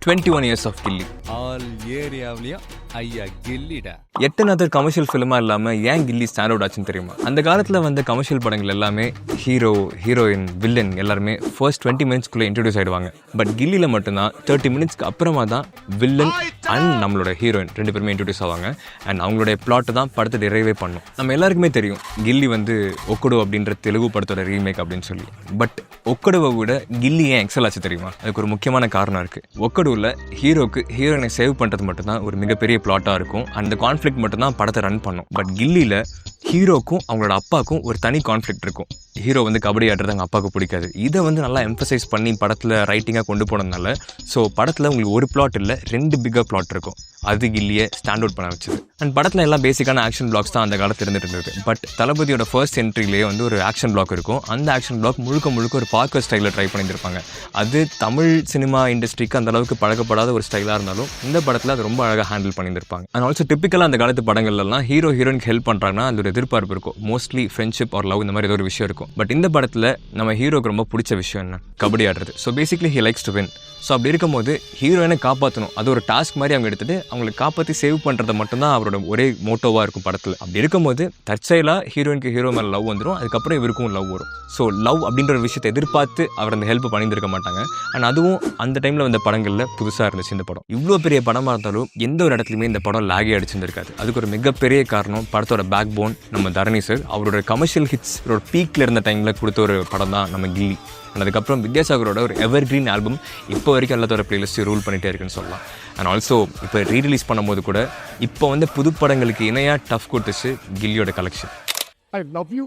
21 years of Ghilli. All ஏரியாவிலையும் ஐயா கில்லிடா. எட்டு other commercial ஃபிலிமா இல்லாம ஏன் கில்லி ஸ்டாண்ட் அவுட் ஆச்சுன்னு தெரியுமா? அந்த காலத்துல வந்த கமர்ஷியல் படங்கள் எல்லாமே ஹீரோ, ஹீரோயின், வில்லன் எல்லாருமே ஃபர்ஸ்ட் 20 மினிட்ஸ்க்குள்ள இன்ட்ரடியூஸ் ஆயிடுவாங்க. பட் கில்லியில மட்டும்தான் 30 மினிட்ஸ்க்கு அப்புறமா தான் வில்லன் அண்ட் நம்மளோட ஹீரோயின் ரெண்டு பேருமே இன்ட்ரடியூஸ் ஆவாங்க. அண்ட் அவங்களுடைய பிளாட்டை தான் படத்தை டிரைவே பண்ணும். நம்ம எல்லாருக்குமே தெரியும் கில்லி வந்து ஒக்கடு அப்படின்ற தெலுங்கு படத்தோட ரீமேக் அப்படின்னு சொல்லி. பட் ஒக்கடுவை விட கில்லி ஏன் எக்ஸல் ஆச்சு தெரியுமா? அதுக்கு ஒரு முக்கியமான காரணம் இருக்கு. ஒக்கடுவில் ஹீரோக்கு ஹீரோயினை சேவ் பண்ணுறது மட்டும்தான் ஒரு மிகப்பெரிய பிளாட்டாக இருக்கும். அந்த கான்ஃப்ளிக்ட் மட்டும்தான் படத்தை ரன் பண்ணும். பட் கில்லியில் ஹீரோக்கும் அவங்களோட அப்பாவுக்கும் ஒரு தனி கான்ஃப்ளிக்ட் இருக்கும். ஹீரோ வந்து கபடி ஆடுறது அவங்க அப்பாவுக்கு பிடிக்காது. இதை வந்து நல்லா எம்பசைஸ் பண்ணி படத்தில் ரைட்டிங்காக கொண்டு போனதுனால ஸோ படத்தில் உங்களுக்கு ஒரு பிளாட் இல்லை, 2 பிக்கர் பிளாட் இருக்கும். அது கில்லியை ஸ்டாண்ட் அவுட் பண்ண வச்சுது. அண்ட் படத்தில் எல்லாம் பேசிக்கான ஆக்ஷன் பிளாக்ஸ் தான் அந்த காலத்தில் இருந்துட்டு இருந்தது. பட் தளபதியோட ஃபர்ஸ்ட் என்ட்ரிலேயே வந்து ஒரு ஆக்ஷன் பிளாக் இருக்கும். அந்த ஆக்ஷன் பிளாக் முழுக்க ஒரு பார்க்கர் ஸ்டைலில் ட்ரை பண்ணியிருப்பாங்க. அது தமிழ் சினிமா இண்டஸ்ட்ரிக்கு அந்த அளவுக்கு பழக்கப்படாத ஒரு ஸ்டைலாக இருந்தாலும் இந்த படத்தில் அது ரொம்ப அழகாக ஹேண்டில் பண்ணியிருப்பாங்க. அண்ட் ஆல்சோ டிப்பிக்கலாக அந்த காலத்து படங்கள்லாம் ஹீரோ ஹீரோயினுக்கு ஹெல்ப் பண்ணுறாங்கன்னா அது ஒரு எதிர்பார்ப்பு இருக்கும். மோஸ்ட்லி ஃப்ரெண்ட்ஷிப் ஆர் லவ் இந்த மாதிரி ஏதோ ஒரு விஷயம் இருக்கும். பட் இந்த படத்தில் நம்ம ஹீரோக்கு ரொம்ப பிடிச்ச விஷயம் என்ன? கபடி ஆடுறது. So basically he likes to win. So அப்படி இருக்கும்போது ஹீரோயினை காப்பாற்றணும், அது ஒரு டாஸ்க் மாதிரி அவங்க எடுத்துகிட்டு அவங்களை காப்பாற்றி சேவ் பண்ணுறது மட்டும்தான் அவரோட ஒரே மோட்டோவாக இருக்கும் படத்தில். அப்படி இருக்கும்போது தற்செயலாக ஹீரோயினுக்கு ஹீரோ மேலே லவ் வந்துடும். அதுக்கப்புறம் இவருக்கும் லவ் வரும். ஸோ லவ் அப்படின்ற ஒரு விஷயத்தை எதிர்பார்த்து அவர் அந்த ஹெல்ப் பண்ணியிருக்க மாட்டாங்க. அண்ட் அதுவும் அந்த டைமில் வந்த படங்களில் புதுசாக இருந்துச்சு இந்த படம். இவ்வளோ பெரிய படமாக இருந்தாலும் எந்த ஒரு இடத்துலையுமே இந்த படம் லாகி அடிச்சிருந்திருக்காது. அதுக்கு ஒரு மிகப்பெரிய காரணம் படத்தோட பேக் போன் நம்ம தரணி சார். அவரோட கமர்ஷியல் ஹிட்ஸ் ஒரு பீக்கில் இருந்த டைமில் கொடுத்த ஒரு படம் தான் நம்ம கில்லி. அதுக்கப்புறம் வித்யாசாகரோட ஒரு எவர் கிரீன் ஆல்பம் இப்போ வரைக்கும் எல்லாத்தோட பிளேலிஸ்ட் ரூல் பண்ணிகிட்டே இருக்குன்னு சொல்லலாம். அண்ட் ஆல்சோ இப்போ ரீரிலீஸ் பண்ணும்போது கூட இப்போ வந்து புது படங்களுக்கு இணையாக டஃப் கொடுத்துச்சு கில்லியோட கலெக்ஷன். I love you.